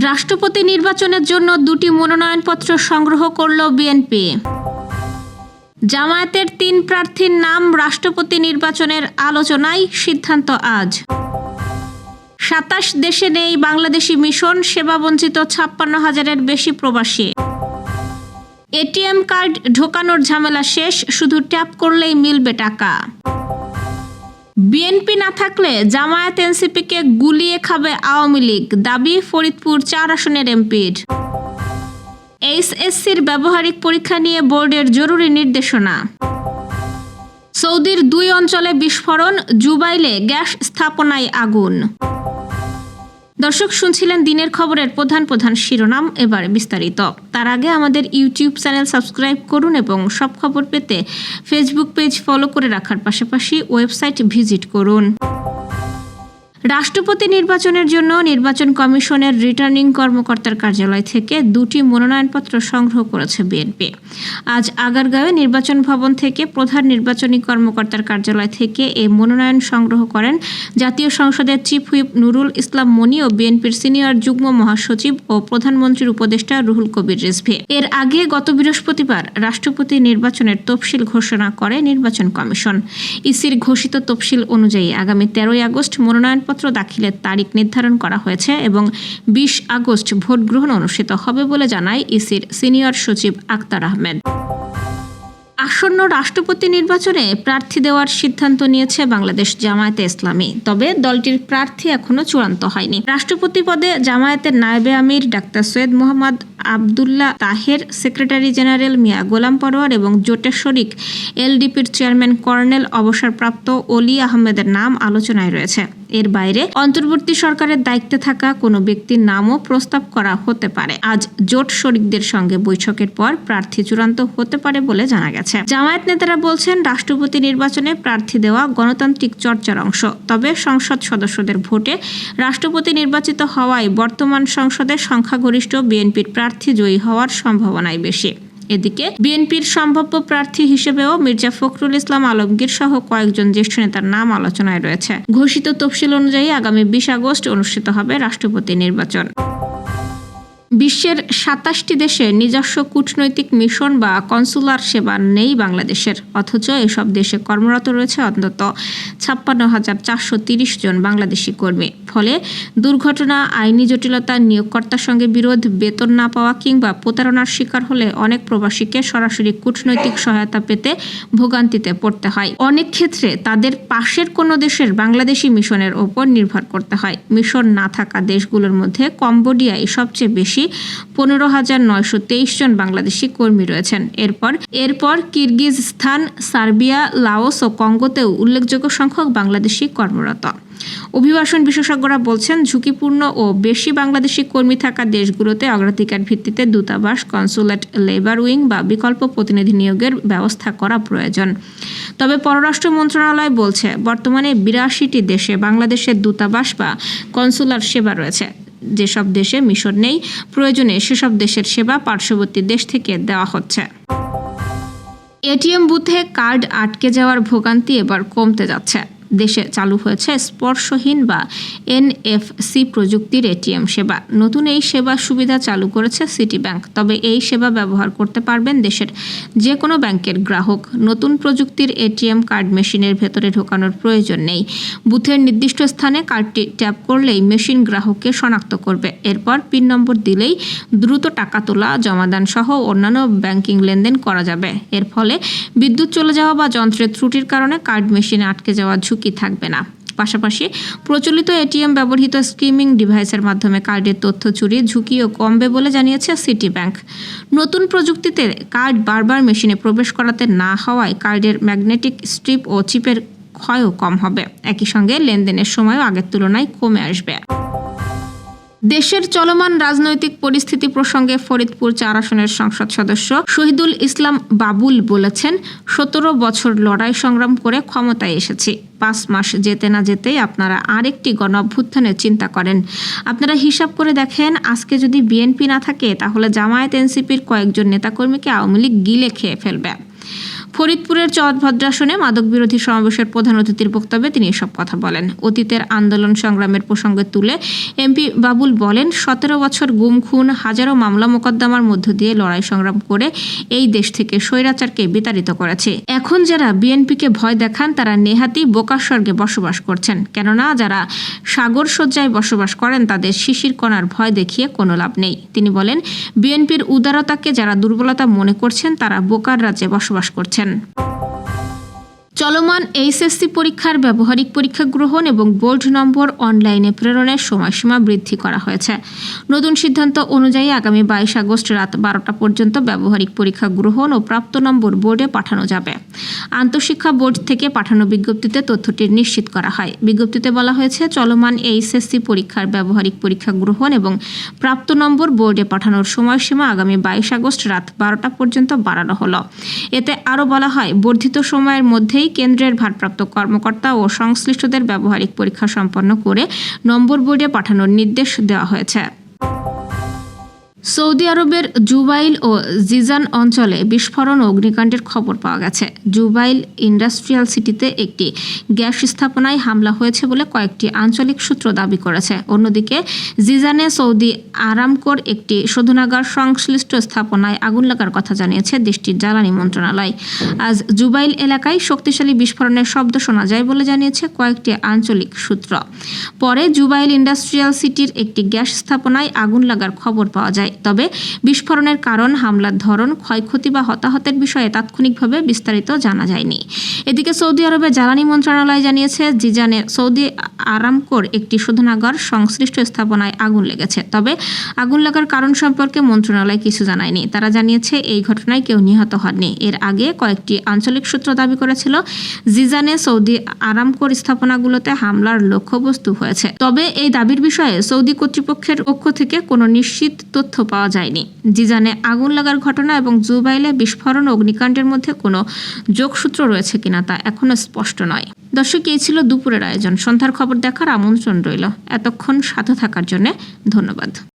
রাষ্ট্রপতি নির্বাচনের জন্য 2টি মনোনয়নপত্র সংগ্রহ করল বিএনপি। জামায়াতের 3 প্রার্থীর নাম রাষ্ট্রপতি নির্বাচনের আলোচনায়, সিদ্ধান্ত আজ। 27 দেশে নেই বাংলাদেশি মিশন, সেবাবঞ্চিত 56,000-এর বেশি প্রবাসী। এটিএম কার্ড ঢোকানোর ঝামেলা শেষ, শুধু ট্যাপ করলেই মিলবে টাকা। বিএনপি না থাকলে জামায়াত এনসিপিকে গুলিয়ে খাবে আওয়ামী লীগ, দাবি ফরিদপুর 4 আসনের এমপির। এইচএসসির ব্যবহারিক পরীক্ষা নিয়ে বোর্ডের জরুরি নির্দেশনা। সৌদির 2 অঞ্চলে বিস্ফোরণ, জুবাইলে গ্যাস স্থাপনায় আগুন। দর্শক, শুনছিলেন দিনের খবরের প্রধান প্রধান শিরোনাম, এবার বিস্তারিত। তার আগে আমাদের ইউটিউব চ্যানেল সাবস্ক্রাইব করুন এবং সব খবর পেতে ফেসবুক পেজ ফলো করে রাখার পাশাপাশি ওয়েবসাইট ভিজিট করুন। রাষ্ট্রপতি নির্বাচনের জন্য নির্বাচন কমিশনের রিটার্নিং কর্মকর্তার কার্যালয় থেকে 2টি মনোনয়নপত্র সংগ্রহ করেছে বিএনপি। আজ আগারগাঁওয়ে নির্বাচন ভবন থেকে প্রধান নির্বাচনী কর্মকর্তার কার্যালয় থেকে এই মনোনয়ন সংগ্রহ করেন জাতীয় সংসদের চিফ হুইপ নুরুল ইসলাম মনি ও বিএনপির সিনিয়র যুগ্ম মহাসচিব ও প্রধানমন্ত্রীর উপদেষ্টা রুহুল কবির রিজভী। এর আগে গত বৃহস্পতিবার রাষ্ট্রপতি নির্বাচনের তফসিল ঘোষণা করে নির্বাচন কমিশন। ইসির ঘোষিত তফসিল অনুযায়ী আগামী 13 আগস্ট মনোনয়নপত্র দাখিলের তারিখ নির্ধারণ করা হয়েছে এবং 20 আগস্ট ভোট গ্রহণ অনুষ্ঠিত হবে বলে জানায় ইসির সিনিয়র সচিব আক্তার আহমেদ। আসন্ন রাষ্ট্রপতি নির্বাচনে প্রার্থী দেওয়ার সিদ্ধান্ত নিয়েছে বাংলাদেশ জামায়াতে ইসলামী, তবে দলটির প্রার্থী এখনো চূড়ান্ত হয়নি। রাষ্ট্রপতি পদে জামায়াতের নায়েবে আমির doctor Syed Mohammad Abdullah Taher, secretary general Mia Golam Parwar এবং জোটের শরিক এলডিপির চেয়ারম্যান কর্নেল অবসরপ্রাপ্ত অলি আহমেদের নাম আলোচনায় রয়েছে। এর বাইরে অন্তর্বর্তী সরকারের দায়িত্বে থাকা কোনো ব্যক্তির নামও প্রস্তাব করা হতে পারে। আজ জোট শরিকদের সঙ্গে বৈঠকের পর প্রার্থী চূড়ান্ত হতে পারে বলে জানা গেছে। জামায়াত নেতারা বলছেন, রাষ্ট্রপতি নির্বাচনে প্রার্থী দেওয়া গণতান্ত্রিক চর্চার অংশ, তবে সংসদ সদস্যদের ভোটে রাষ্ট্রপতি নির্বাচিত হওয়ায় বর্তমান সংসদে সংখ্যাগরিষ্ঠ বিএনপির প্রার্থী জয়ী হওয়ার সম্ভাবনাই বেশি। এদিকে বিএনপির সম্ভাব্য প্রার্থী হিসেবেও মির্জা ফখরুল ইসলাম আলমগীর সহ কয়েকজন জ্যেষ্ঠ নেতার নাম আলোচনায় রয়েছে। ঘোষিত তফসিল অনুযায়ী আগামী 20 আগস্ট অনুষ্ঠিত হবে রাষ্ট্রপতি নির্বাচন। বিশ্বের 27টি দেশে নিজস্ব কূটনৈতিক মিশন বা কনসুলার সেবা নেই বাংলাদেশের, অথচ এসব দেশে কর্মরত রয়েছে অন্তত 56,430 জন বাংলাদেশি কর্মী। ফলে দুর্ঘটনা, আইনি জটিলতা, নিয়োগকর্তার সঙ্গে বিরোধ, বেতন না পাওয়া কিংবা প্রতারণার শিকার হলে অনেক প্রবাসীকে সরাসরি কূটনৈতিক সহায়তা পেতে ভোগান্তিতে পড়তে হয়। অনেক ক্ষেত্রে তাদের পাশের কোনো দেশের বাংলাদেশি মিশনের ওপর নির্ভর করতে হয়। মিশন না থাকা দেশগুলোর মধ্যে কম্বোডিয়ায় সবচেয়ে বেশি 15,923 জন বাংলাদেশি কর্মী রয়েছেন। এরপর কিরগিজস্তান, সার্বিয়া, লাওস ও কঙ্গোতেও উল্লেখযোগ্য সংখ্যক বাংলাদেশি কর্মরত। অভিবাসন বিশেষজ্ঞরা বলছেন, ঝুঁকিপূর্ণ ও বেশি বাংলাদেশি কর্মী থাকা দেশগুলোতে অগ্রাধিকার ভিত্তিতে দূতাবাস, কনসুলেট, লেবার উইং বা বিকল্প প্রতিনিধি নিয়োগের ব্যবস্থা করা প্রয়োজন। তবে পররাষ্ট্র মন্ত্রণালয় বলছে, বর্তমানে 82টি দেশে বাংলাদেশের দূতাবাস বা কনসুলার সেবা রয়েছে। যেসব দেশে মিশন নেই, প্রয়োজনে সেসব দেশের সেবা পার্শ্ববর্তী দেশ থেকে দেওয়া হচ্ছে। এটিএম বুথে কার্ড আটকে যাওয়ার ভোগান্তি এবার কমতে যাচ্ছে। দেশে চালু হয়েছে স্পর্শহীন বা এনএফসি প্রযুক্তির এটিএম সেবা। নতুন এই সেবা সুবিধা চালু করেছে সিটি ব্যাংক। তবে এই সেবা ব্যবহার করতে পারবেন দেশের যে কোনো ব্যাংকের গ্রাহক। নতুন প্রযুক্তির এটিএম কার্ড মেশিনের ভেতরে ঢোকানোর প্রয়োজন নেই। বুথের নির্দিষ্ট স্থানে কার্ডটি ট্যাপ করলেই মেশিন গ্রাহককে শনাক্ত করবে। এরপর পিন নম্বর দিলেই দ্রুত টাকা তোলা, জমাদান সহ অন্যান্য ব্যাংকিং লেনদেন করা যাবে। এর ফলে বিদ্যুৎ চলে যাওয়া বা যন্ত্রের ত্রুটির কারণে কার্ড মেশিনে আটকে যাওয়া ঝুঁকি থাকবে না। পাশাপাশি প্রচলিত এটিএম ব্যবহৃত স্ট্রিমিং ডিভাইসের মাধ্যমে কার্ডের তথ্য চুরির ঝুঁকিও কমবে বলে জানিয়েছে সিটি ব্যাংক। নতুন প্রযুক্তিতে কার্ড বারবার মেশিনে প্রবেশ করাতে না হওয়ায় কার্ডের ম্যাগনেটিক স্ট্রিপ ও চিপের ক্ষয়ও কম হবে। একই সঙ্গে লেনদেনের সময়ও আগের তুলনায় কমে আসবে। দেশের চলমান রাজনৈতিক পরিস্থিতি প্রসঙ্গে ফরিদপুর 4 আসনের সংসদ সদস্য শহীদুল ইসলাম বাবুল বলেছেন, 17 বছর লড়াই সংগ্রাম করে ক্ষমতায় এসেছি। 5 মাস যেতে না যেতেই আপনারা আরেকটি গণঅভ্যুত্থানের চিন্তা করেন। আপনারা হিসাব করে দেখেন, আজকে যদি বিএনপি না থাকে তাহলে জামায়াত এনসিপির কয়েকজন নেতাকর্মীকে আওয়ামী লীগ গিলে খেয়ে ফেলবে। ফরিদপুরের চরভদ্রাসনে মাদক বিরোধী সমাবেশের প্রধান অতিথির বক্তব্যে তিনি এসব কথা বলেন। অতীতের আন্দোলন সংগ্রামের প্রসঙ্গে তুলে এমপি বাবুল বলেন, 17 বছর গুম খুন, হাজারো মামলা মোকদ্দমার মধ্য দিয়ে লড়াই সংগ্রাম করে এই দেশ থেকে স্বৈরাচারকে বিতাড়িত করেছে। এখন যারা বিএনপিকে ভয় দেখান তারা নেহাতি বোকার স্বর্গে বসবাস করছেন। কেননা যারা সাগর সজ্জায় বসবাস করেন তাদের শিশির কণার ভয় দেখিয়ে কোনো লাভ নেই। তিনি বলেন, বিএনপির উদারতাকে যারা দুর্বলতা মনে করছেন তারা বোকার রাজ্যে বসবাস করছেন। চলমান এইচএসসি পরীক্ষার ব্যবহারিক পরীক্ষা গ্রহণ এবং বোর্ড নম্বর অনলাইনে প্রেরণের সময়সীমা বৃদ্ধি করা হয়েছে। নতুন সিদ্ধান্ত অনুযায়ী আগামী 22 আগস্ট রাত 12টা পর্যন্ত ব্যবহারিক পরীক্ষা গ্রহণ ও প্রাপ্ত নম্বর বোর্ডে পাঠানো যাবে। আন্তঃশিক্ষা বোর্ড থেকে পাঠানো বিজ্ঞপ্তিতে তথ্যটি নিশ্চিত করা হয়। বিজ্ঞপ্তিতে বলা হয়েছে, চলমান এইচএসসি পরীক্ষার ব্যবহারিক পরীক্ষা গ্রহণ এবং প্রাপ্ত নম্বর বোর্ডে পাঠানোর সময়সীমা আগামী 22 আগস্ট রাত 12টা পর্যন্ত বাড়ানো হলো। এতে আরও বলা হয়, বর্ধিত সময়ের মধ্যেই কেন্দ্রের ভারপ্রাপ্ত কর্মকর্তা ও সংশ্লিষ্টদের ব্যবহারিক পরীক্ষা সম্পন্ন করে নম্বর বোর্ডে পাঠানোর নির্দেশ দেওয়া হয়েছে। সৌদি আরবের জুবাইল ও জিজান অঞ্চলে বিস্ফোরণ ও অগ্নিকাণ্ডের খবর পাওয়া গেছে। জুবাইল ইন্ডাস্ট্রিয়াল সিটিতে একটি গ্যাস স্থাপনায় হামলা হয়েছে বলে কয়েকটি আঞ্চলিক সূত্র দাবি করেছে। অন্যদিকে জিজানে সৌদি আরামকোর একটি শোধনাগার সংশ্লিষ্ট স্থাপনায় আগুন লাগার কথা জানিয়েছে দেশটির জ্বালানি মন্ত্রণালয়। আজ জুবাইল এলাকায় শক্তিশালী বিস্ফোরণের শব্দ শোনা যায় বলে জানিয়েছে কয়েকটি আঞ্চলিক সূত্র। পরে জুবাইল ইন্ডাস্ট্রিয়াল সিটির একটি গ্যাস স্থাপনায় আগুন লাগার খবর পাওয়া যায়। তবে বিস্ফোরণের কারণ, হামলার ধরন, ক্ষয়ক্ষতি বা হতাহতের বিষয়ে তাৎক্ষণিকভাবে বিস্তারিত জানা যায়নি। এদিকে সৌদি আরবের জ্বালানি মন্ত্রণালয় জানিয়েছে, জিজানে সৌদি আরামকোর একটি শোধনাগার সংশ্লিষ্ট স্থাপনায় আগুন লেগেছে। তবে আগুন লাগার কারণ সম্পর্কে মন্ত্রণালয় কিছু জানায়নি। তারা জানিয়েছে, এই ঘটনায় কেউ নিহত হননি। এর আগে কয়েকটি আঞ্চলিক সূত্র দাবি করেছিল, জিজানে সৌদি আরামকোর স্থাপনাগুলোতে হামলার লক্ষ্যবস্তু হয়েছে। তবে এই দাবির বিষয়ে সৌদি কর্তৃপক্ষের পক্ষ থেকে কোনো নিশ্চিত তথ্য পাওয়া যায়নি। জিজানে আগুন লাগার ঘটনা এবং জুবাইলে বিস্ফোরণ ও অগ্নিকাণ্ডের মধ্যে কোনো যোগসূত্র রয়েছে কিনা তা এখনো স্পষ্ট নয়। দর্শক, এই ছিল দুপুরের আয়োজন। সন্ধ্যার খবর দেখার আমন্ত্রণ রইল। এতক্ষণ সাথে থাকার জন্য ধন্যবাদ।